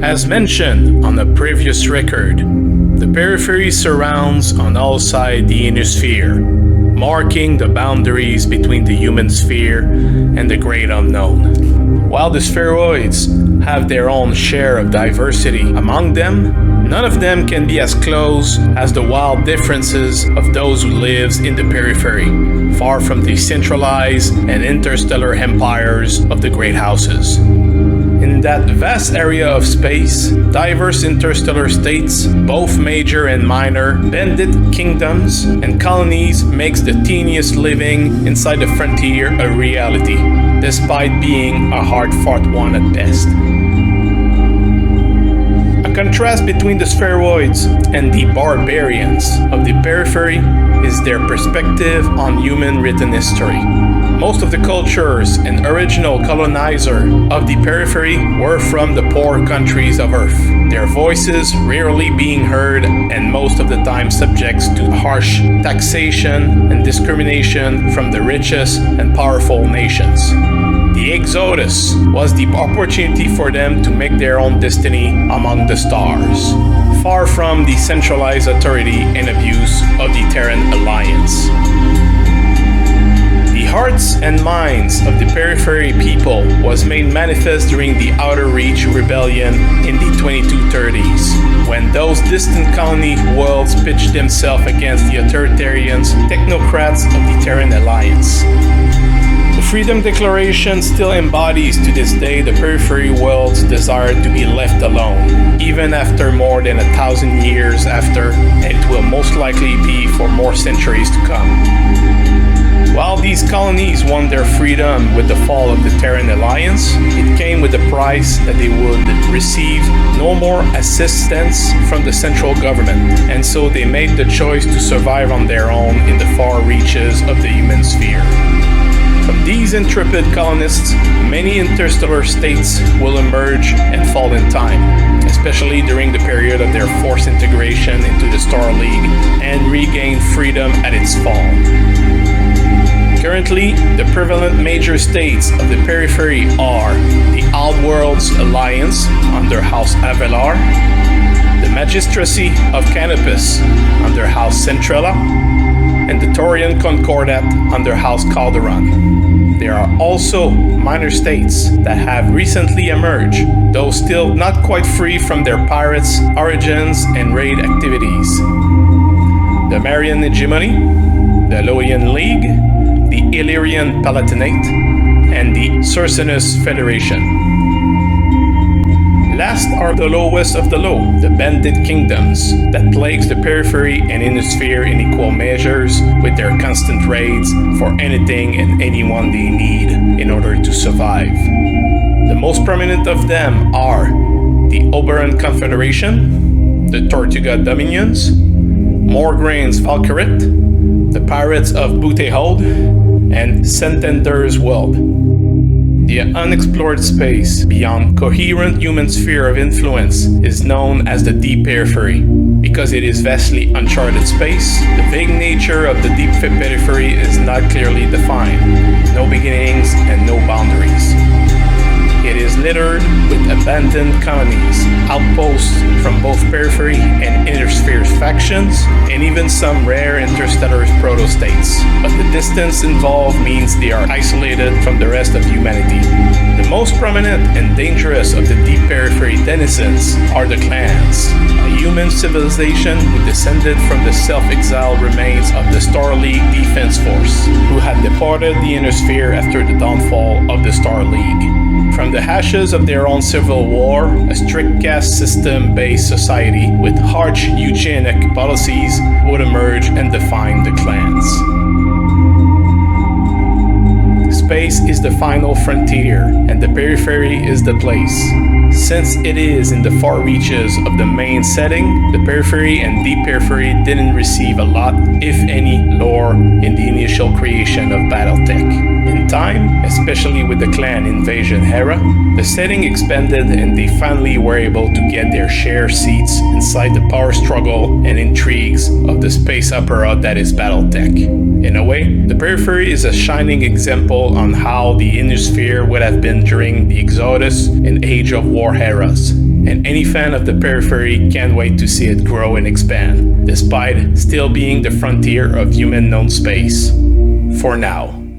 As mentioned on a previous record, the periphery surrounds on all sides the inner sphere, marking the boundaries between the human sphere and the great unknown. While the spheroids have their own share of diversity among them, none of them can be as close as the wild differences of those who live in the periphery, far from the centralized and interstellar empires of the great houses. In that vast area of space, diverse interstellar states, both major and minor, bandit kingdoms, and colonies makes the teeniest living inside the frontier a reality, despite being a hard-fought one at best. A contrast between the spheroids and the barbarians of the periphery is their perspective on human written history. Most of the cultures and original colonizer of the periphery were from the poor countries of Earth, their voices rarely being heard and most of the time subject to harsh taxation and discrimination from the richest and powerful nations. The Exodus was the opportunity for them to make their own destiny among the stars, far from the centralized authority and abuse of the Terran Alliance. The hearts and minds of the periphery people was made manifest during the Outer Reach Rebellion in the 2230s, when those distant colony worlds pitched themselves against the authoritarian technocrats of the Terran Alliance. The Freedom Declaration still embodies to this day the periphery world's desire to be left alone, even after more than 1,000 years after, and it will most likely be for more centuries to come. While these colonies won their freedom with the fall of the Terran Alliance, it came with the price that they would receive no more assistance from the central government, and so they made the choice to survive on their own in the far reaches of the human sphere. From these intrepid colonists, many interstellar states will emerge and fall in time, especially during the period of their forced integration into the Star League and regain freedom at its fall. Currently, the prevalent major states of the periphery are the Outworlds Alliance under House Avelar, the Magistracy of Canopus under House Centrella, and the Taurian Concordat under House Calderon. There are also minor states that have recently emerged, though still not quite free from their pirates' origins and raid activities. The Marian Hegemony, the Loian League, the Illyrian Palatinate, and the Cercinus Federation. Last are the lowest of the low, the bandit kingdoms, that plagues the periphery and inner-sphere in equal measures with their constant raids for anything and anyone they need in order to survive. The most prominent of them are the Oberon Confederation, the Tortuga Dominions, Morgraine's Valkyrit, the Pirates of Butehold, and Santander's World. The unexplored space beyond coherent human sphere of influence is known as the deep periphery. Because it is vastly uncharted space, the vague nature of the deep periphery is not clearly defined, no beginnings and no boundaries. It is littered with abandoned colonies, outposts from both periphery and inner sphere factions, and even some rare interstellar proto-states. But the distance involved means they are isolated from the rest of humanity. The most prominent and dangerous of the deep periphery denizens are the clans, a human civilization who descended from the self-exiled remains of the Star League Defense Force, who had departed the Inner Sphere after the downfall of the Star League. From the ashes of their own civil war, a strict caste system-based society with harsh eugenic policies would emerge and define the clans. Space is the final frontier, and the periphery is the place. Since it is in the far reaches of the main setting, the periphery and deep periphery didn't receive a lot, if any, lore in the initial creation of BattleTech. In time, especially with the clan invasion era, the setting expanded and they finally were able to get their share seats inside the power struggle and intrigues of the space opera that is BattleTech. In a way, the periphery is a shining example on how the Inner Sphere would have been during the Exodus and Age of War eras. And any fan of the periphery can't wait to see it grow and expand, despite still being the frontier of human known space. For now.